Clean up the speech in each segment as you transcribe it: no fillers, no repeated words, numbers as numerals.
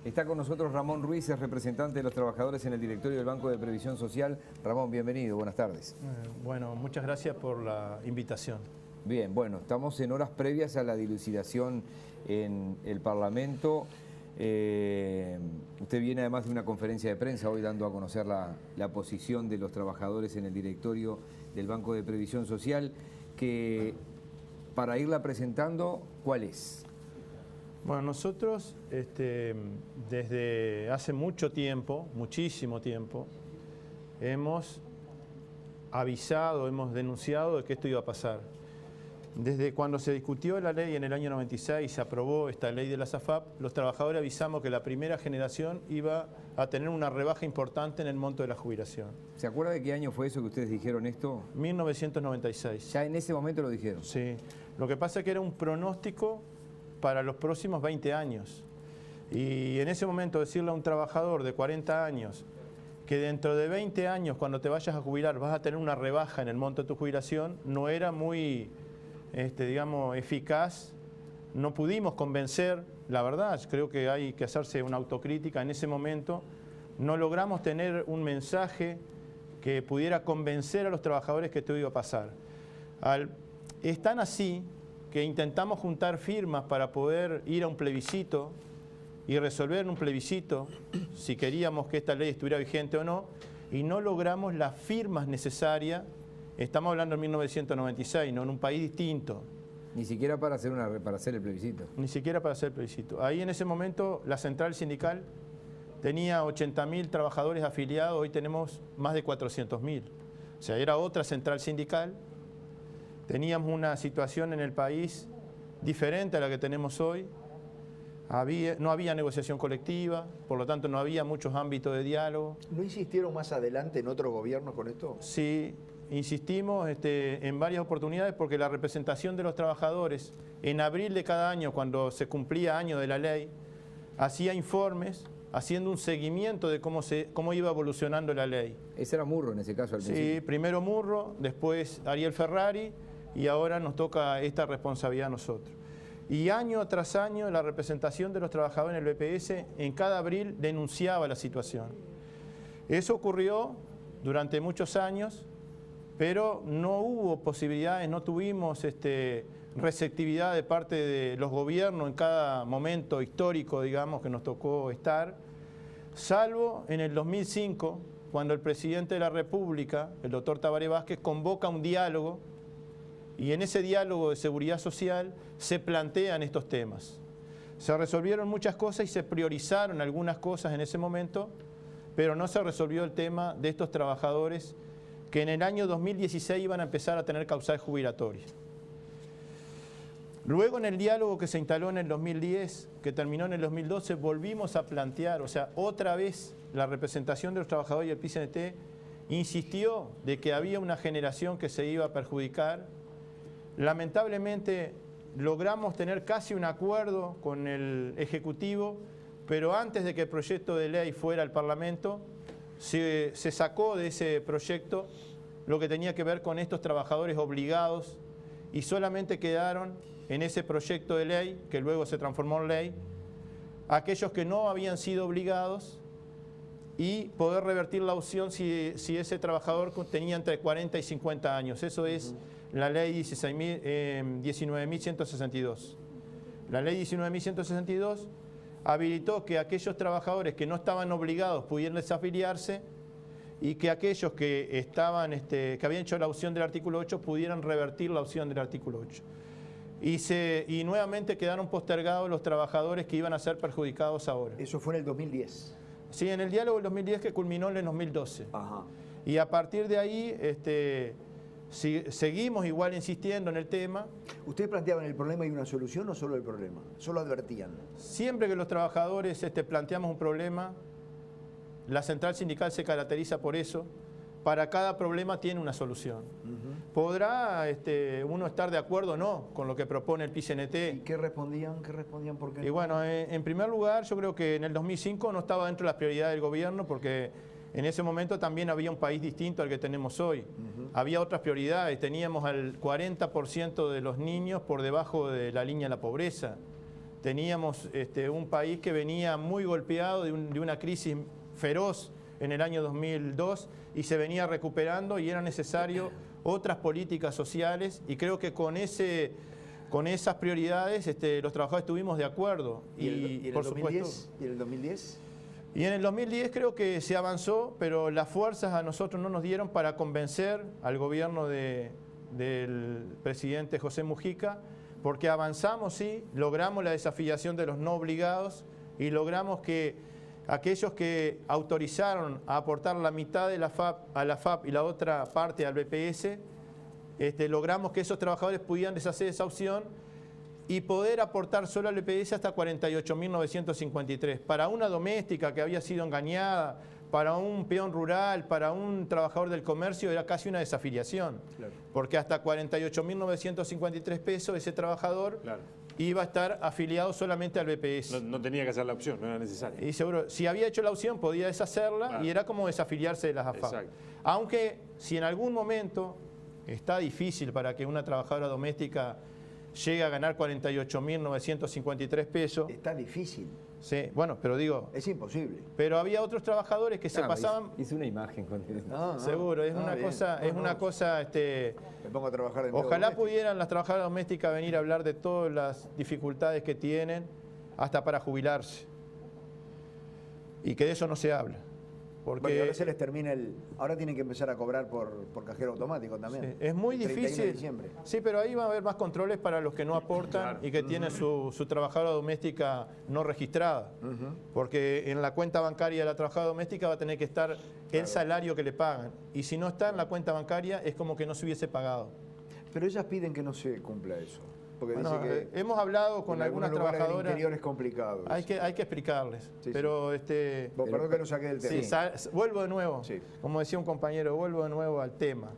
Está con nosotros Ramón Ruiz, es representante de los trabajadores en el directorio del Banco de Previsión Social. Ramón, bienvenido, buenas tardes. Bueno, muchas gracias por la invitación. Bien, bueno, estamos en horas previas a la dilucidación en el Parlamento. Usted viene además de una conferencia de prensa hoy dando a conocer la posición de los trabajadores en el directorio del Banco de Previsión Social, que para irla presentando, ¿cuál es? Bueno, nosotros desde hace mucho tiempo, muchísimo tiempo, hemos avisado, hemos denunciado de que esto iba a pasar. Desde cuando se discutió la ley en el año 96 y se aprobó esta ley de la SAFAP, los trabajadores avisamos que la primera generación iba a tener una rebaja importante en el monto de la jubilación. ¿Se acuerda de qué año fue eso que ustedes dijeron esto? 1996. ¿Ya en ese momento lo dijeron? Sí. Lo que pasa es que era un pronóstico para los próximos 20 años. Y en ese momento decirle a un trabajador de 40 años que dentro de 20 años, cuando te vayas a jubilar, vas a tener una rebaja en el monto de tu jubilación, no era muy, digamos, eficaz. No pudimos convencer, la verdad, creo que hay que hacerse una autocrítica. En ese momento no logramos tener un mensaje que pudiera convencer a los trabajadores que esto iba a pasar. Es tan así que intentamos juntar firmas para poder ir a un plebiscito y resolver en un plebiscito si queríamos que esta ley estuviera vigente o no, y no logramos las firmas necesarias. Estamos hablando de 1996, ¿no? En un país distinto. Ni siquiera para hacer el plebiscito. Ni siquiera para hacer el plebiscito. Ahí en ese momento la central sindical tenía 80.000 trabajadores afiliados, hoy tenemos más de 400.000. O sea, era otra central sindical. Teníamos una situación en el país diferente a la que tenemos hoy. No había negociación colectiva, por lo tanto no había muchos ámbitos de diálogo. ¿No insistieron más adelante en otro gobierno con esto? Sí, insistimos en varias oportunidades porque la representación de los trabajadores en abril de cada año, cuando se cumplía año de la ley, hacía informes haciendo un seguimiento de cómo iba evolucionando la ley. Ese era Murro en ese caso al principio. Sí, primero Murro, después Ariel Ferrari y ahora nos toca esta responsabilidad a nosotros. Y año tras año la representación de los trabajadores en el BPS en cada abril denunciaba la situación. Eso ocurrió durante muchos años, pero no hubo posibilidades, no tuvimos receptividad de parte de los gobiernos en cada momento histórico, digamos, que nos tocó estar, salvo en el 2005, cuando el presidente de la República, el doctor Tabaré Vázquez, convoca un diálogo, y en ese diálogo de seguridad social se plantean estos temas. Se resolvieron muchas cosas y se priorizaron algunas cosas en ese momento, pero no se resolvió el tema de estos trabajadores que en el año 2016 iban a empezar a tener causales jubilatorias. Luego en el diálogo que se instaló en el 2010, que terminó en el 2012, volvimos a plantear, o sea, otra vez la representación de los trabajadores y el PIT-CNT insistió de que había una generación que se iba a perjudicar. Lamentablemente logramos tener casi un acuerdo con el Ejecutivo, pero antes de que el proyecto de ley fuera al Parlamento, se sacó de ese proyecto lo que tenía que ver con estos trabajadores obligados y solamente quedaron en ese proyecto de ley, que luego se transformó en ley, aquellos que no habían sido obligados y poder revertir la opción si ese trabajador tenía entre 40 y 50 años. Eso es la ley 19.162. La ley 19.162 habilitó que aquellos trabajadores que no estaban obligados pudieran desafiliarse y que aquellos que habían hecho la opción del artículo 8 pudieran revertir la opción del artículo 8. Y nuevamente quedaron postergados los trabajadores que iban a ser perjudicados ahora. Eso fue en el 2010. Sí, en el diálogo del 2010 que culminó en el 2012. Ajá. Y a partir de ahí seguimos igual insistiendo en el tema. ¿Ustedes planteaban el problema y una solución o solo el problema? ¿Solo advertían? Siempre que los trabajadores planteamos un problema, la central sindical se caracteriza por eso. Para cada problema tiene una solución. ¿Podrá uno estar de acuerdo o no con lo que propone el PIT-CNT? ¿Y qué respondían? ¿Por qué no? Y bueno, en primer lugar, yo creo que en el 2005 no estaba dentro de las prioridades del gobierno porque en ese momento también había un país distinto al que tenemos hoy. Había otras prioridades. Teníamos al 40% de los niños por debajo de la línea de la pobreza. teníamos un país que venía muy golpeado de una crisis feroz en el año 2002 y se venía recuperando y era necesario otras políticas sociales y creo que con esas prioridades los trabajadores estuvimos de acuerdo. ¿Y en por el 2010? supuesto, ¿Y en el 2010? y en el 2010 creo que se avanzó, pero las fuerzas a nosotros no nos dieron para convencer al gobierno del presidente José Mujica, porque avanzamos, sí, logramos la desafiliación de los no obligados y logramos que aquellos que autorizaron a aportar la mitad de la FAP a la FAP y la otra parte al BPS, logramos que esos trabajadores pudieran deshacer esa opción y poder aportar solo al BPS hasta 48.953. Para una doméstica que había sido engañada, para un peón rural, para un trabajador del comercio, era casi una desafiliación. Claro. Porque hasta 48.953 pesos ese trabajador iba a estar afiliado solamente al BPS. No tenía que hacer la opción, no era necesario. Y seguro, si había hecho la opción, podía deshacerla y era como desafiliarse de las AFAP. Exacto. Aunque si en algún momento está difícil para que una trabajadora doméstica llegue a ganar 48.953 pesos. Está difícil. Sí, bueno, pero digo... Es imposible. Pero había otros trabajadores que se pasaban... Hice una imagen con eso. Seguro, es una cosa... Me pongo a trabajar de ojalá pudieran las trabajadoras domésticas venir a hablar de todas las dificultades que tienen hasta para jubilarse. Y que de eso no se habla. Porque bueno, ahora se les termina ahora tienen que empezar a cobrar por cajero automático también. Sí, es muy difícil. Sí, pero ahí va a haber más controles para los que no aportan y que tienen su trabajadora doméstica no registrada. Porque en la cuenta bancaria de la trabajadora doméstica va a tener que estar el salario que le pagan. Y si no está en la cuenta bancaria es como que no se hubiese pagado. Pero ellas piden que no se cumpla eso. Porque bueno, dice que hemos hablado con algunas trabajadoras. El interior es complicado. Hay que explicarles. Sí, pero perdón que lo saqué del tema. Sí, vuelvo de nuevo. Sí. Como decía un compañero, vuelvo de nuevo al tema.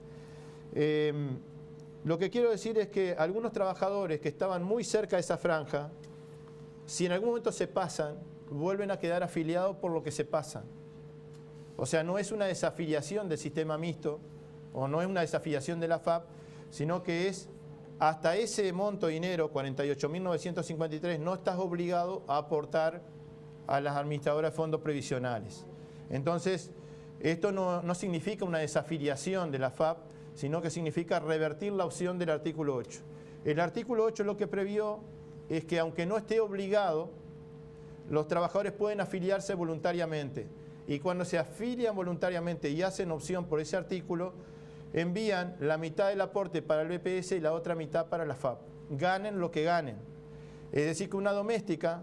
Lo que quiero decir es que algunos trabajadores que estaban muy cerca de esa franja, si en algún momento se pasan, vuelven a quedar afiliados por lo que se pasan. O sea, no es una desafiliación del sistema mixto o no es una desafiliación de la FAP, sino que es hasta ese monto de dinero, 48.953, no estás obligado a aportar a las administradoras de fondos previsionales. Entonces, esto no significa una desafiliación de la FAP, sino que significa revertir la opción del artículo 8. El artículo 8 lo que previó es que aunque no esté obligado, los trabajadores pueden afiliarse voluntariamente. Y cuando se afilian voluntariamente y hacen opción por ese artículo, envían la mitad del aporte para el BPS y la otra mitad para la FAP. Ganen lo que ganen. Es decir, que una doméstica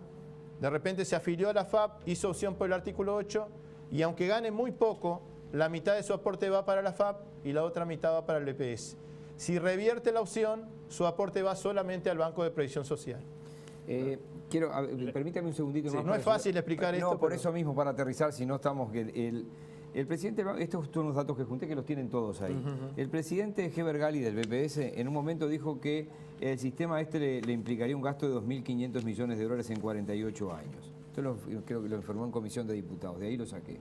de repente se afilió a la FAP, hizo opción por el artículo 8 y aunque gane muy poco, la mitad de su aporte va para la FAP y la otra mitad va para el BPS. Si revierte la opción, su aporte va solamente al Banco de Previsión Social. Permítame un segundito más. No es fácil explicar esto. No, por eso mismo, para aterrizar, si no estamos... El presidente, estos son los datos que junté, que los tienen todos ahí. El presidente Heber Gali del BPS en un momento dijo que el sistema le implicaría un gasto de 2.500 millones de dólares en 48 años. Esto creo que lo informó en comisión de diputados, de ahí lo saqué.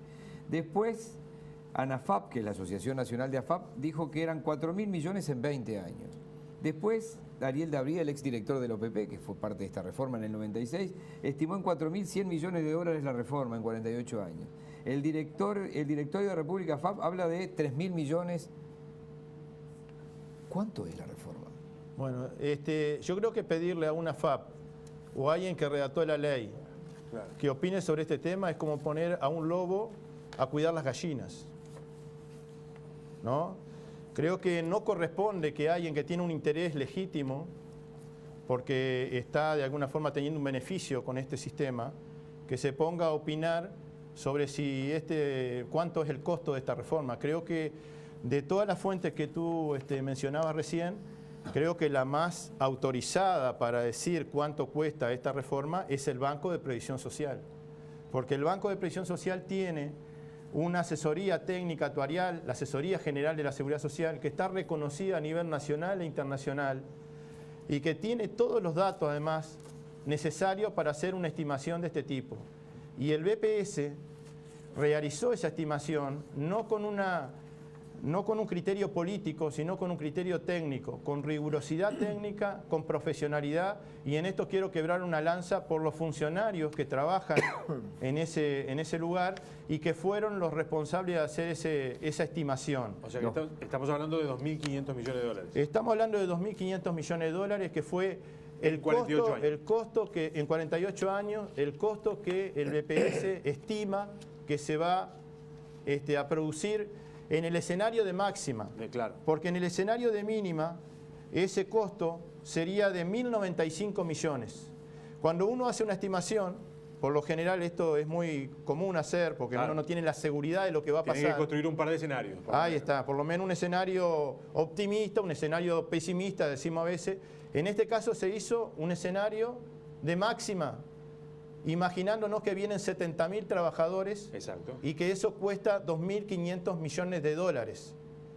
Después, ANAFAP, que es la Asociación Nacional de AFAP, dijo que eran 4.000 millones en 20 años. Después, Ariel Dabría, el exdirector del OPP, que fue parte de esta reforma en el 96, estimó en 4.100 millones de dólares la reforma en 48 años. El directorio de República FAP habla de 3.000 millones. ¿Cuánto es la reforma? Bueno, yo creo que pedirle a una FAP o a alguien que redactó la ley que opine sobre este tema es como poner a un lobo a cuidar las gallinas, ¿no? Creo que no corresponde que alguien que tiene un interés legítimo, porque está de alguna forma teniendo un beneficio con este sistema, que se ponga a opinar sobre si cuánto es el costo de esta reforma. Creo que de todas las fuentes que tú mencionabas recién, creo que la más autorizada para decir cuánto cuesta esta reforma es el Banco de Previsión Social. Porque el Banco de Previsión Social tiene una asesoría técnica actuarial, la Asesoría General de la Seguridad Social, que está reconocida a nivel nacional e internacional y que tiene todos los datos, además, necesarios para hacer una estimación de este tipo. Y el BPS realizó esa estimación no con una no con un criterio político, sino con un criterio técnico, con rigurosidad técnica, con profesionalidad, y en esto quiero quebrar una lanza por los funcionarios que trabajan en ese lugar y que fueron los responsables de hacer esa estimación. O sea que estamos hablando de 2.500 millones de dólares. Estamos hablando de 2.500 millones de dólares, que fue el 48 costo, años. el costo que en 48 años, el costo que el BPS estima que se va a producir en el escenario de máxima. Claro. Porque en el escenario de mínima, ese costo sería de 1.095 millones. Cuando uno hace una estimación, por lo general esto es muy común hacer, porque Claro. uno no tiene la seguridad de lo que va a pasar. Tienen que construir un par de escenarios. Ahí está, por lo menos un escenario optimista, un escenario pesimista, decimos a veces. En este caso se hizo un escenario de máxima, imaginándonos que vienen 70.000 trabajadores. Exacto. Y que eso cuesta 2.500 millones de dólares.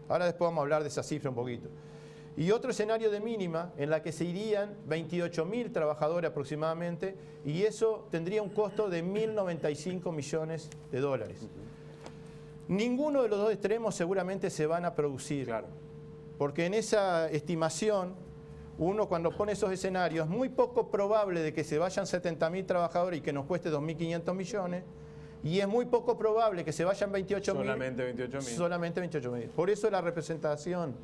Ahora después vamos a hablar de esa cifra un poquito. Y otro escenario de mínima en la que se irían 28.000 trabajadores aproximadamente, y eso tendría un costo de 1.095 millones de dólares. Ninguno de los dos extremos seguramente se van a producir. Claro. Porque en esa estimación, uno cuando pone esos escenarios, es muy poco probable de que se vayan 70.000 trabajadores y que nos cueste 2.500 millones, y es muy poco probable que se vayan 28.000. Solamente 28.000. Solamente 28.000. Por eso la representación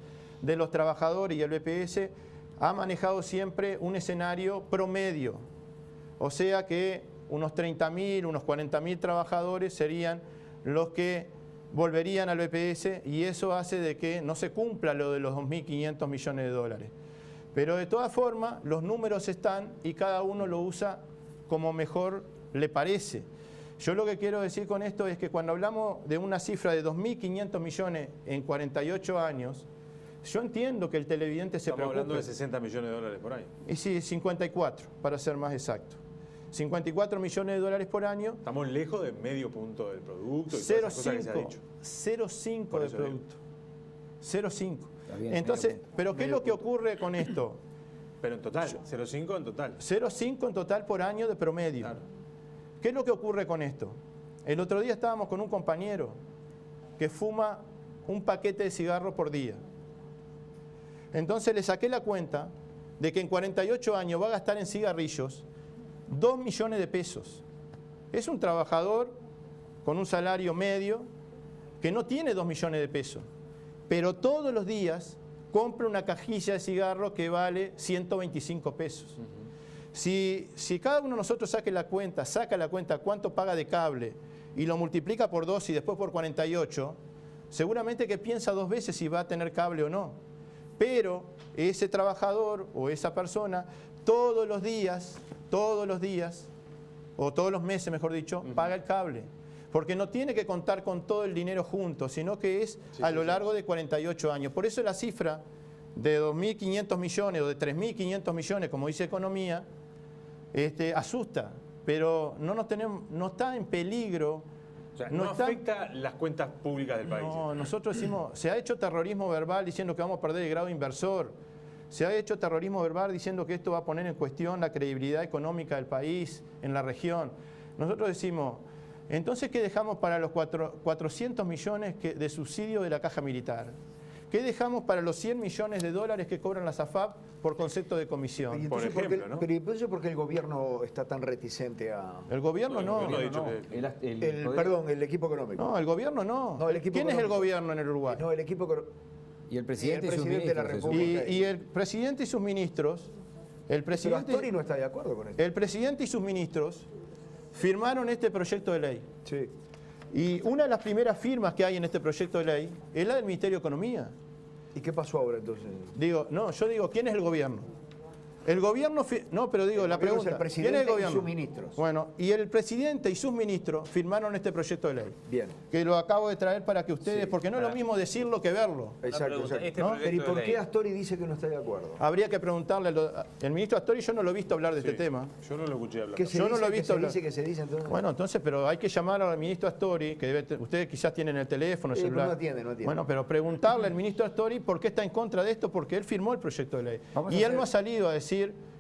de los trabajadores y el BPS ha manejado siempre un escenario promedio. O sea que unos 30.000, unos 40.000 trabajadores serían los que volverían al BPS, y eso hace de que no se cumpla lo de los 2.500 millones de dólares. Pero de todas formas, los números están y cada uno lo usa como mejor le parece. Yo lo que quiero decir con esto es que cuando hablamos de una cifra de 2.500 millones en 48 años, yo entiendo que el televidente se Estamos preocupe. hablando de 60 millones de dólares por ahí. Y sí, 54, para ser más exacto. 54 millones de dólares por año. Estamos lejos de medio punto del producto y todas esas cosas que se ha dicho. 0,5 Por de eso digo. producto. 0,5. Está bien, Entonces, medio punto. ¿pero qué es lo que ocurre con esto? Pero en total, 0,5 en total. 0,5 en total por año de promedio. Claro. ¿Qué es lo que ocurre con esto? El otro día estábamos con un compañero que fuma un paquete de cigarros por día. Entonces le saqué la cuenta de que en 48 años va a gastar en cigarrillos 2 millones de pesos. Es un trabajador con un salario medio que no tiene 2 millones de pesos, pero todos los días compra una cajilla de cigarros que vale 125 pesos. Si cada uno de nosotros saca la cuenta cuánto paga de cable y lo multiplica por 2 y después por 48, seguramente que piensa 2 veces si va a tener cable o no. Pero ese trabajador o esa persona todos los días, o todos los meses mejor dicho, paga el cable. Porque no tiene que contar con todo el dinero junto, sino que es a lo largo de 48 años. Por eso la cifra de 2.500 millones o de 3.500 millones, como dice Economía, asusta, pero no está en peligro. O sea, no afecta las cuentas públicas del país. No, nosotros decimos, se ha hecho terrorismo verbal diciendo que vamos a perder el grado inversor. Se ha hecho terrorismo verbal diciendo que esto va a poner en cuestión la credibilidad económica del país, en la región. Nosotros decimos, entonces, ¿qué dejamos para los 400 millones de subsidio de la Caja Militar? ¿Qué dejamos para los 100 millones de dólares que cobran las AFAP por concepto de comisión? Y Por entonces, ejemplo, ¿no? Pero entonces, ¿por qué el gobierno está tan reticente a...? El gobierno No, no. el gobierno ha dicho que- Perdón, el equipo económico. No, el gobierno no. No, el equipo ¿Quién es el económico. gobierno en el Uruguay? No, el equipo Y el presidente, Y el y sus presidente de la ministros, República. Jesús. Y el presidente y sus ministros, Pero Astori no está de acuerdo con esto. el presidente y sus ministros firmaron este proyecto de ley. Sí. Y una de las primeras firmas que hay en este proyecto de ley es la del Ministerio de Economía. ¿Y qué pasó ahora entonces? Yo digo, ¿quién es el gobierno? El gobierno, no, pero digo, El la gobierno es pregunta, el presidente ¿quién es el y gobierno? sus ministros. Bueno, y el presidente y sus ministros firmaron este proyecto de ley. Bien. Que lo acabo de traer para que ustedes, Sí. porque no es lo mismo decirlo que verlo. Exacto, pregunta, exacto. este ¿No? proyecto Pero ¿y de por ley- qué Astori dice que no está de acuerdo? Habría que preguntarle, el ministro Astori yo no lo he visto hablar de Sí. este tema. Yo no lo escuché hablar. ¿Qué se Yo no dice, lo he qué visto se hablar. dice, que se dice entonces? Bueno, entonces, pero hay que llamar al ministro Astori, que ustedes quizás tienen el teléfono, el Sí, pero celular. no atiende. Bueno, pero preguntarle al ministro Astori por qué está en contra de esto, porque él firmó el proyecto de ley. Vamos a Y él hacer- no ha salido a decir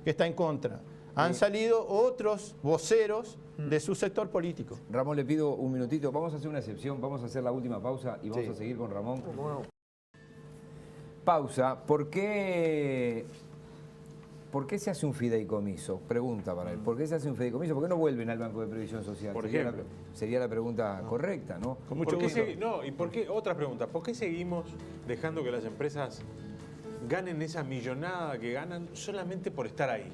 que está en contra. Han salido otros voceros de su sector político. Ramón, le pido un minutito. Vamos a hacer una excepción, vamos a hacer la última pausa y vamos a seguir con Ramón. Pausa. ¿Por qué se hace un fideicomiso? Pregunta para él. ¿Por qué se hace un fideicomiso? ¿Por qué no vuelven al Banco de Previsión Social? Por ejemplo. Sería la pregunta correcta, ¿no? Con mucho gusto. ¿Y por qué? Otra pregunta. ¿Por qué seguimos dejando que las empresas ganen esa millonada que ganan solamente por estar ahí?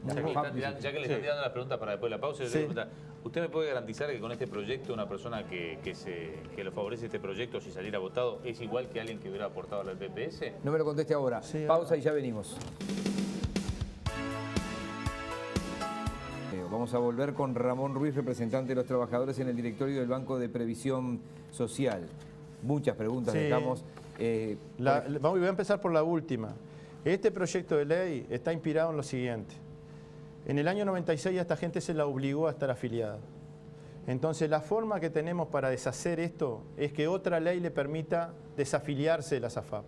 Ya que le están tirando la pregunta para después de la pausa, yo le pregunto, ¿usted me puede garantizar que con este proyecto una persona que lo favorece este proyecto, si saliera votado, es igual que alguien que hubiera aportado al BPS? No me lo conteste ahora. Pausa y ya venimos. Vamos a volver con Ramón Ruiz, representante de los trabajadores en el directorio del Banco de Previsión Social. Muchas preguntas dejamos. Voy a empezar por la última. Este proyecto de ley está inspirado en lo siguiente. En el año 96 a esta gente se la obligó a estar afiliada. Entonces la forma que tenemos para deshacer esto es que otra ley le permita desafiliarse de la SAFAP.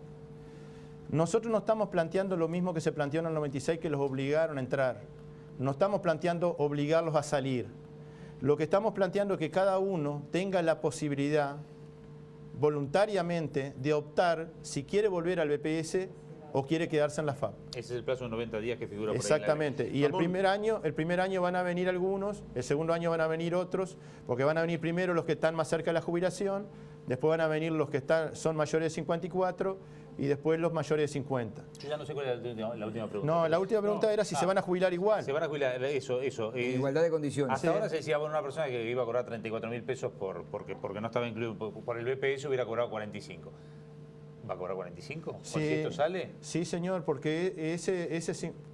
Nosotros no estamos planteando lo mismo que se planteó en el 96, que los obligaron a entrar. No estamos planteando obligarlos a salir. Lo que estamos planteando es que cada uno tenga la posibilidad voluntariamente de optar si quiere volver al BPS o quiere quedarse en la FAP. Ese es el plazo de 90 días que figura por ahí. Exactamente. Y el primer año van a venir algunos, el segundo año van a venir otros, porque van a venir primero los que están más cerca de la jubilación, después van a venir los que son mayores de 54 y después los mayores de 50. Yo ya no sé cuál es la última pregunta. No, la última pregunta era si se van a jubilar igual. Se van a jubilar, eso. Igualdad de condiciones. Hasta ahora se decía, bueno, una persona que iba a cobrar 34.000 pesos porque no estaba incluido por el BPS hubiera cobrado 45. ¿Va a cobrar 45? Sí, ¿Por si esto sale? Sí, señor, porque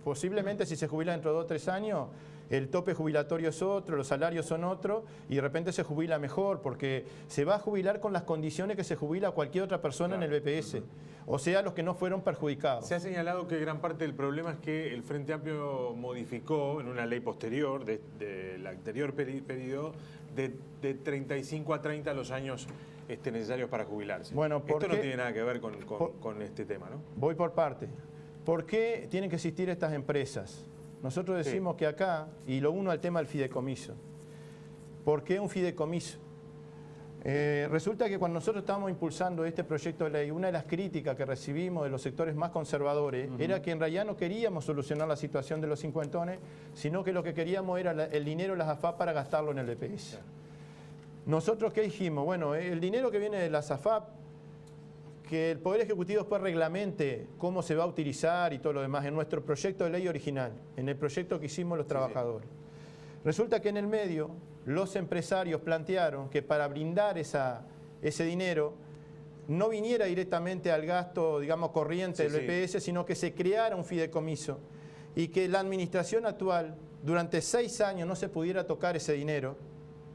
posiblemente si se jubila dentro de 2 o 3 años, el tope jubilatorio es otro, los salarios son otros y de repente se jubila mejor porque se va a jubilar con las condiciones que se jubila cualquier otra persona en el BPS, o sea, los que no fueron perjudicados. Se ha señalado que gran parte del problema es que el Frente Amplio modificó en una ley posterior, del anterior periodo, de 35 a 30 los años necesarios para jubilarse. Bueno, esto no tiene nada que ver con este tema, ¿no? Voy por parte. ¿Por qué tienen que existir estas empresas? Nosotros decimos que acá, y lo uno al tema del fideicomiso. ¿Por qué un fideicomiso? Resulta que cuando nosotros estábamos impulsando este proyecto de ley, una de las críticas que recibimos de los sectores más conservadores era que en realidad no queríamos solucionar la situación de los cincuentones, sino que lo que queríamos era el dinero de las AFAP para gastarlo en el BPS. Nosotros, ¿qué dijimos? Bueno, el dinero que viene de las AFAP, que el Poder Ejecutivo después reglamente cómo se va a utilizar y todo lo demás en nuestro proyecto de ley original, en el proyecto que hicimos los trabajadores. Resulta que en el medio los empresarios plantearon que para brindar ese dinero no viniera directamente al gasto, digamos, corriente del BPS, sino que se creara un fideicomiso y que la administración actual durante 6 años no se pudiera tocar ese dinero.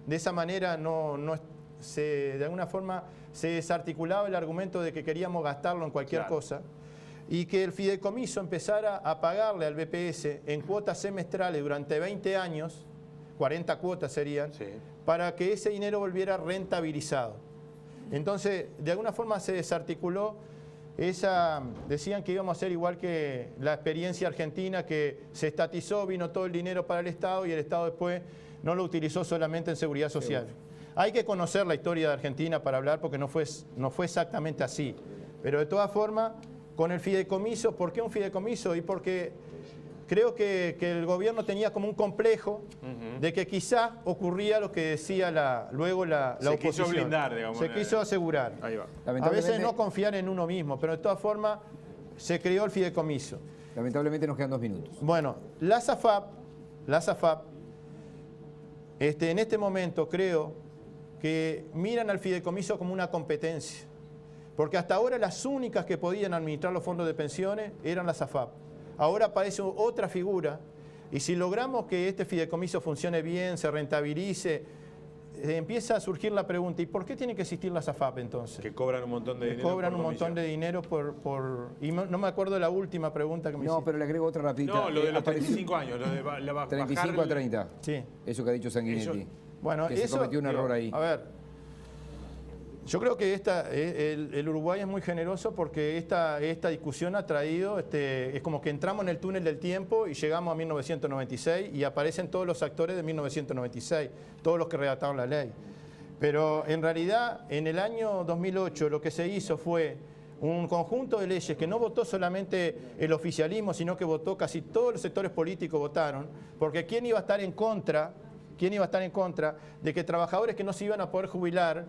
De esa manera de alguna forma se desarticulaba el argumento de que queríamos gastarlo en cualquier cosa y que el fideicomiso empezara a pagarle al BPS en cuotas semestrales durante 20 años, 40 cuotas serían, para que ese dinero volviera rentabilizado. Entonces, de alguna forma se desarticuló decían que íbamos a hacer igual que la experiencia argentina, que se estatizó, vino todo el dinero para el Estado y el Estado después no lo utilizó solamente en seguridad social. Hay que conocer la historia de Argentina para hablar porque no fue exactamente así. Pero de todas formas, con el fideicomiso, ¿por qué un fideicomiso? Y porque creo que el gobierno tenía como un complejo de que quizá ocurría lo que decía luego la oposición. Se quiso blindar, digamos. Se quiso asegurar. Ahí va. A veces no confiar en uno mismo, pero de todas formas se creó el fideicomiso. Lamentablemente nos quedan 2 minutos. Bueno, la SAFAP, en este momento creo que miran al fideicomiso como una competencia, porque hasta ahora las únicas que podían administrar los fondos de pensiones eran las AFAP. Ahora aparece otra figura y si logramos que este fideicomiso funcione bien, se rentabilice, empieza a surgir la pregunta, ¿y por qué tienen que existir las AFAP entonces? Que cobran un montón de dinero. Cobran un montón de dinero y no me acuerdo de la última pregunta que me hiciste. No, pero le agrego otra rapidita. No, lo de los 35 años, lo de 35 a 30. Sí. Eso que ha dicho Sanguinetti. Bueno, que se cometió un error ahí. A ver, Yo creo que el Uruguay es muy generoso porque esta discusión ha traído, es como que entramos en el túnel del tiempo y llegamos a 1996 y aparecen todos los actores de 1996, todos los que redactaron la ley. Pero en realidad, en el año 2008 lo que se hizo fue un conjunto de leyes que no votó solamente el oficialismo, sino que votó casi todos los sectores políticos votaron, porque ¿quién iba a estar en contra? ¿Quién iba a estar en contra de que trabajadores que no se iban a poder jubilar,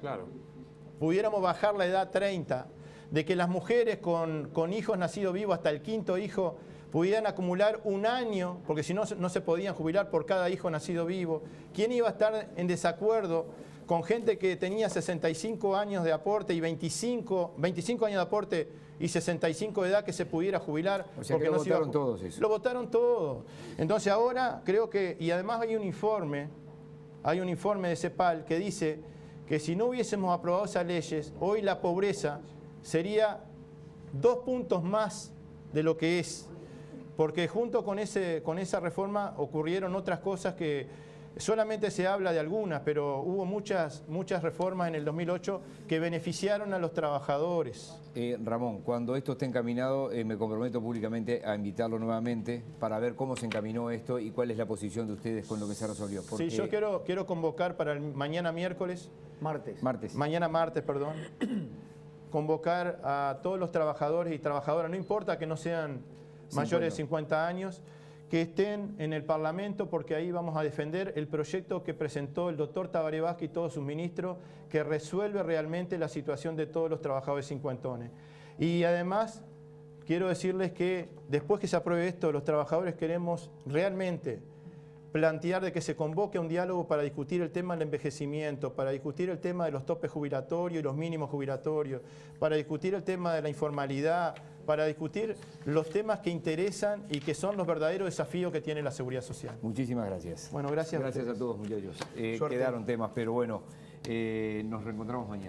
pudiéramos bajar la edad a 30, de que las mujeres con hijos nacidos vivos hasta el 5º hijo pudieran acumular un año, porque si no, no se podían jubilar por cada hijo nacido vivo? ¿Quién iba a estar en desacuerdo con gente que tenía 65 años de aporte y 25 años de aporte y 65 de edad que se pudiera jubilar? O sea, porque que lo no se iba votaron todos eso. Lo votaron todos. Entonces ahora creo que, y además hay un informe de CEPAL que dice que si no hubiésemos aprobado esas leyes, hoy la pobreza sería 2 puntos más de lo que es. Porque junto con esa reforma ocurrieron otras cosas que solamente se habla de algunas, pero hubo muchas reformas en el 2008 que beneficiaron a los trabajadores. Ramón, cuando esto esté encaminado, me comprometo públicamente a invitarlo nuevamente para ver cómo se encaminó esto y cuál es la posición de ustedes con lo que se resolvió. Porque... Sí, yo quiero convocar para el mañana miércoles. Mañana martes, perdón. Convocar a todos los trabajadores y trabajadoras, no importa que no sean mayores de 50 años, que estén en el Parlamento, porque ahí vamos a defender el proyecto que presentó el doctor Tabaré Vázquez y todos sus ministros, que resuelve realmente la situación de todos los trabajadores cincuentones. Y además, quiero decirles que después que se apruebe esto, los trabajadores queremos realmente plantear de que se convoque a un diálogo para discutir el tema del envejecimiento, para discutir el tema de los topes jubilatorios y los mínimos jubilatorios, para discutir el tema de la informalidad, para discutir los temas que interesan y que son los verdaderos desafíos que tiene la seguridad social. Muchísimas gracias. Bueno, gracias. Gracias a todos, muchachos. Quedaron temas, pero bueno, nos reencontramos mañana.